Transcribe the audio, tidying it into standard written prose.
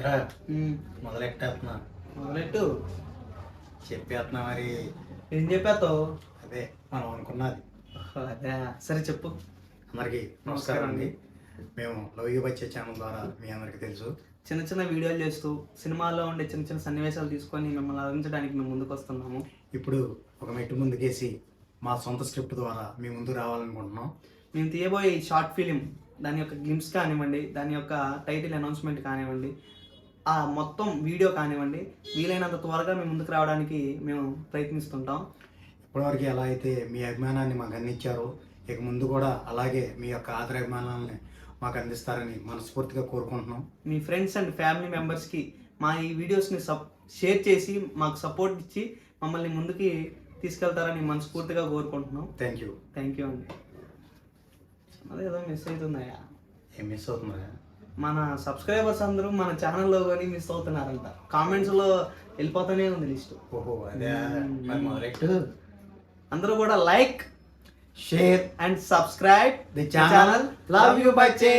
రా మొదలెట్టేస్తున్నా. మొదలెట్టు. చెప్పేస్తున్నా మరి. ఏం చెప్పేస్తావు? అదే మనం అనుకున్నది. అదే సరే చెప్పు. అందరికి నమస్కారం అండి. మేము లవ్ యూ బచ్చే ఛానల్ ద్వారా మీ అందరికీ తెలుసు, చిన్న చిన్న వీడియోలు చేస్తూ సినిమాల్లో ఉండే చిన్న చిన్న సన్నివేశాలు తీసుకొని మిమ్మల్ని అలరించడానికి మేము ముందుకు వస్తున్నాము. ఇప్పుడు ఒక మెట్టు ముందుకేసి మా సొంత స్క్రిప్ట్ ద్వారా మీ ముందు రావాలనుకుంటున్నాం. మేము తీయబోయే ఈ షార్ట్ ఫిలిం, దాని యొక్క గ్లిమ్స్ కానివ్వండి, దాని యొక్క టైటిల్ అనౌన్స్మెంట్ కానివ్వండి, ఆ మొత్తం వీడియో కానివ్వండి, వీలైనంత త్వరగా మేము ముందుకు రావడానికి మేము ప్రయత్నిస్తుంటాం. ఇప్పటివరకు ఎలా అయితే మీ అభిమానాన్ని మాకు అందించారో, ఇక ముందు కూడా అలాగే మీ యొక్క ఆదరాభిమానాలని మాకు అందిస్తారని మనస్ఫూర్తిగా కోరుకుంటున్నాం. మీ ఫ్రెండ్స్ అండ్ ఫ్యామిలీ మెంబర్స్కి మా ఈ వీడియోస్ని షేర్ చేసి మాకు సపోర్ట్ ఇచ్చి మమ్మల్ని ముందుకి తీసుకెళ్తారని మనస్ఫూర్తిగా కోరుకుంటున్నాం. Thank you. థ్యాంక్ యూ అండి. అదేదో మిస్ అవుతుందయ్యా. ఏం మిస్ అవుతుందా? మన సబ్స్క్రైబర్స్ అందరూ మన ఛానల్లో కానీ మిస్ అవుతున్నారంట. కామెంట్స్లో వెళ్ళిపోతూనే ఉంది లిస్ట్. ఓహో అదే. మరి మొదలెట్టు. అందరూ కూడా like, share and subscribe the channel love you బచ్చే.